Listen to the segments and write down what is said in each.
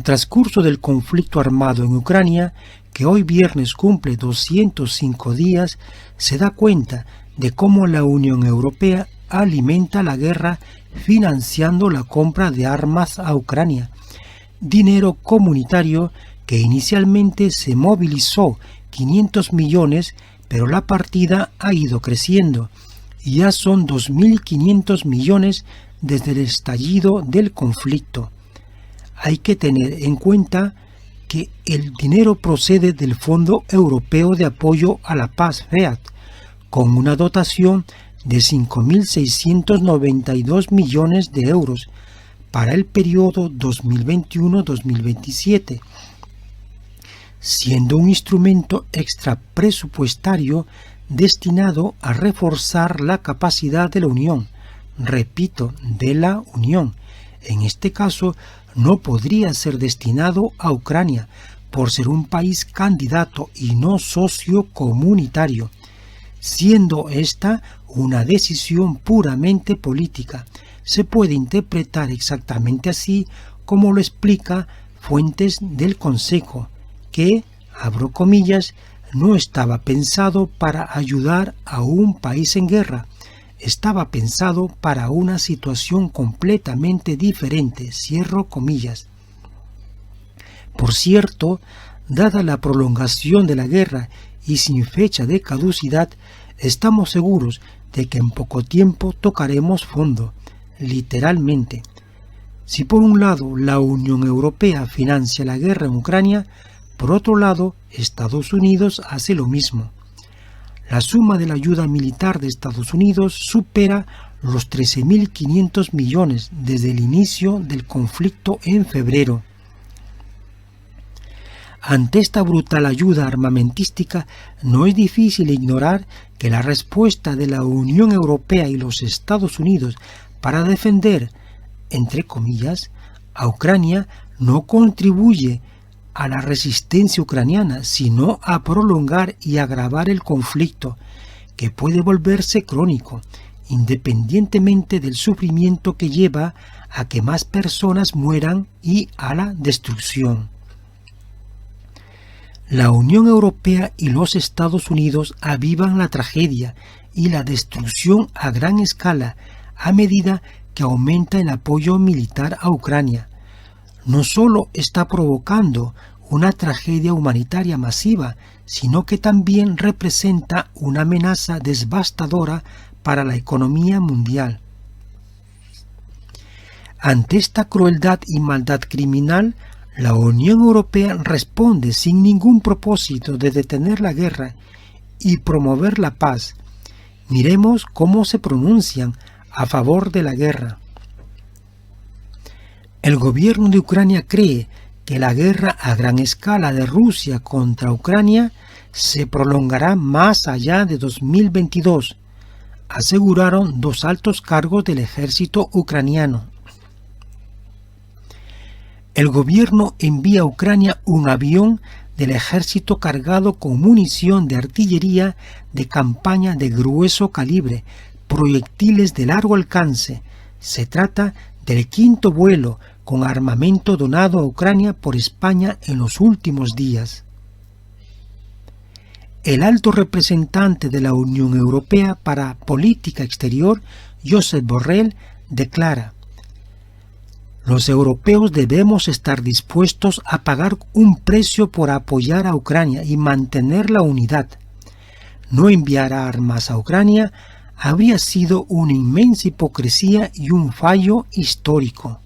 transcurso del conflicto armado en Ucrania, que hoy viernes cumple 205 días, se da cuenta de cómo la Unión Europea alimenta la guerra financiando la compra de armas a Ucrania, dinero comunitario que inicialmente se movilizó 500 millones, pero la partida ha ido creciendo y ya son 2.500 millones desde el estallido del conflicto. Hay que tener en cuenta que el dinero procede del Fondo Europeo de Apoyo a la Paz, FEAD, con una dotación de 5.692 millones de euros para el periodo 2021-2027, siendo un instrumento extrapresupuestario destinado a reforzar la capacidad de la Unión. Repito, de la Unión. En este caso, no podría ser destinado a Ucrania, por ser un país candidato y no socio comunitario, siendo esta una decisión puramente política. Se puede interpretar exactamente así como lo explica fuentes del Consejo, que, abro comillas, no estaba pensado para ayudar a un país en guerra, estaba pensado para una situación completamente diferente, cierro comillas. Por cierto, dada la prolongación de la guerra y sin fecha de caducidad, estamos seguros de que en poco tiempo tocaremos fondo, literalmente. Si por un lado la Unión Europea financia la guerra en Ucrania, por otro lado Estados Unidos hace lo mismo. La suma de la ayuda militar de Estados Unidos supera los 13.500 millones desde el inicio del conflicto en febrero. Ante esta brutal ayuda armamentística, no es difícil ignorar que la respuesta de la Unión Europea y los Estados Unidos para defender, entre comillas, a Ucrania no contribuye a la resistencia ucraniana, sino a prolongar y agravar el conflicto, que puede volverse crónico, independientemente del sufrimiento que lleva a que más personas mueran y a la destrucción. La Unión Europea y los Estados Unidos avivan la tragedia y la destrucción a gran escala a medida que aumenta el apoyo militar a Ucrania. No solo está provocando una tragedia humanitaria masiva, sino que también representa una amenaza devastadora para la economía mundial. Ante esta crueldad y maldad criminal, la Unión Europea responde sin ningún propósito de detener la guerra y promover la paz. Miremos cómo se pronuncian a favor de la guerra. El gobierno de Ucrania cree que la guerra a gran escala de Rusia contra Ucrania se prolongará más allá de 2022, aseguraron dos altos cargos del ejército ucraniano. El gobierno envía a Ucrania un avión del ejército cargado con munición de artillería de campaña de grueso calibre, proyectiles de largo alcance. Se trata del quinto vuelo con armamento donado a Ucrania por España en los últimos días. El alto representante de la Unión Europea para Política Exterior, Josep Borrell, declara: los europeos debemos estar dispuestos a pagar un precio por apoyar a Ucrania y mantener la unidad. No enviar armas a Ucrania habría sido una inmensa hipocresía y un fallo histórico.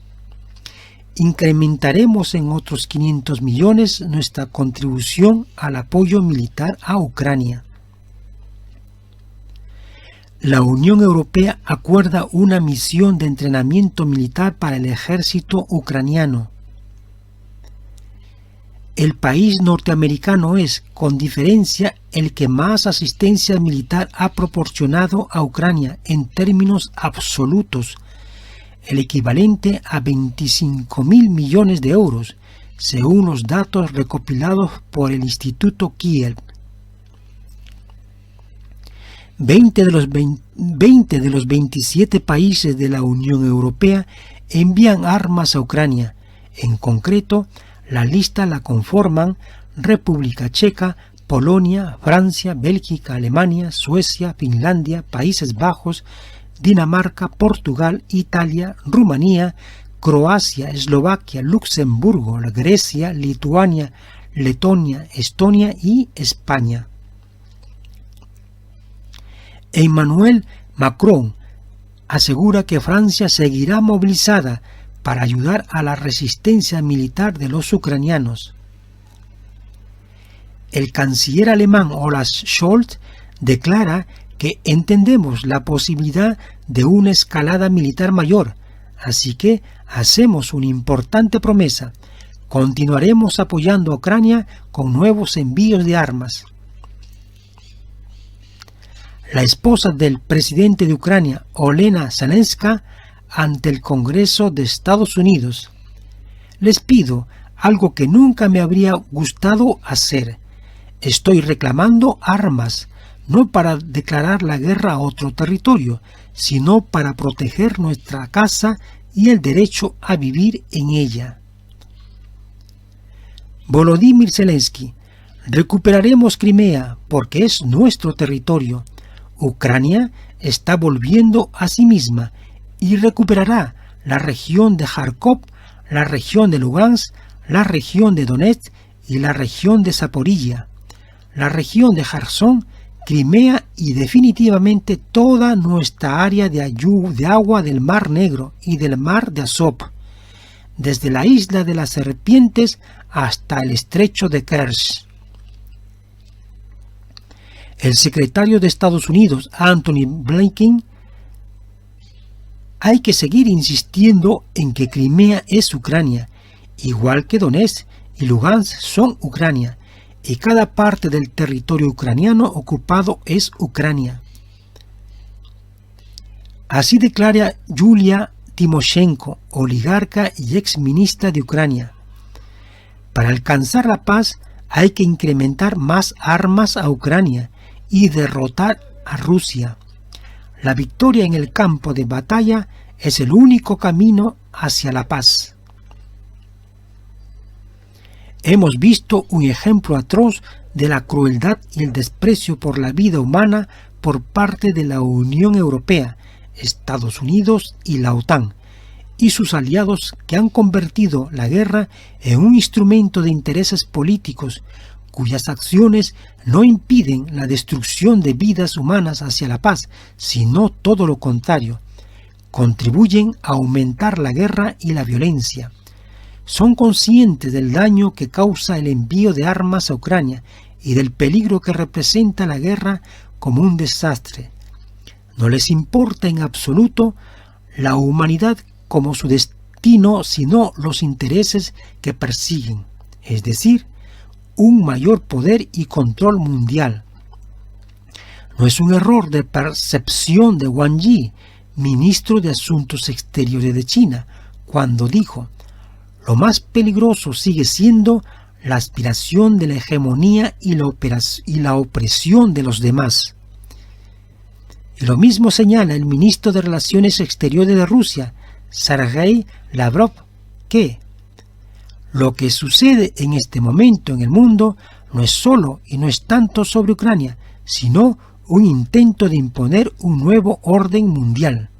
Incrementaremos en otros 500 millones nuestra contribución al apoyo militar a Ucrania. La Unión Europea acuerda una misión de entrenamiento militar para el ejército ucraniano. El país norteamericano es, con diferencia, el que más asistencia militar ha proporcionado a Ucrania en términos absolutos, el equivalente a 25.000 millones de euros, según los datos recopilados por el Instituto Kiel. 20 de los 27 países de la Unión Europea envían armas a Ucrania, En concreto, la lista la conforman República Checa, Polonia, Francia, Bélgica, Alemania, Suecia, Finlandia, Países Bajos, Dinamarca, Portugal, Italia, Rumanía, Croacia, Eslovaquia, Luxemburgo, Grecia, Lituania, Letonia, Estonia y España. Emmanuel Macron asegura que Francia seguirá movilizada para ayudar a la resistencia militar de los ucranianos. El canciller alemán Olaf Scholz declara que entendemos la posibilidad de una escalada militar mayor, así que hacemos una importante promesa: continuaremos apoyando a Ucrania con nuevos envíos de armas. La esposa del presidente de Ucrania, Olena Zelenska, ante el Congreso de Estados Unidos: les pido algo que nunca me habría gustado hacer. Estoy reclamando armas, no para declarar la guerra a otro territorio, sino para proteger nuestra casa y el derecho a vivir en ella. Volodymyr Zelensky: recuperaremos Crimea porque es nuestro territorio. Ucrania está volviendo a sí misma y recuperará la región de Kharkov, la región de Lugansk, la región de Donetsk y la región de Zaporilla, la región de Jersón, Crimea y definitivamente toda nuestra área de agua del Mar Negro y del Mar de Azov, desde la isla de las Serpientes hasta el estrecho de Kerch. El secretario de Estados Unidos, Antony Blinken: hay que seguir insistiendo en que Crimea es Ucrania, igual que Donetsk y Lugansk son Ucrania, y cada parte del territorio ucraniano ocupado es Ucrania. Así declara Yulia Timoshenko, oligarca y exministra de Ucrania. Para alcanzar la paz hay que incrementar más armas a Ucrania y derrotar a Rusia. La victoria en el campo de batalla es el único camino hacia la paz. Hemos visto un ejemplo atroz de la crueldad y el desprecio por la vida humana por parte de la Unión Europea, Estados Unidos y la OTAN, y sus aliados, que han convertido la guerra en un instrumento de intereses políticos, cuyas acciones no impiden la destrucción de vidas humanas hacia la paz, sino todo lo contrario, contribuyen a aumentar la guerra y la violencia. Son conscientes del daño que causa el envío de armas a Ucrania y del peligro que representa la guerra como un desastre. No les importa en absoluto la humanidad como su destino, sino los intereses que persiguen, es decir, un mayor poder y control mundial. No es un error de percepción de Wang Yi, ministro de Asuntos Exteriores de China, cuando dijo: lo más peligroso sigue siendo la aspiración de la hegemonía y la opresión de los demás. Y lo mismo señala el ministro de Relaciones Exteriores de Rusia, Sergei Lavrov, que lo que sucede en este momento en el mundo no es solo y no es tanto sobre Ucrania, sino un intento de imponer un nuevo orden mundial.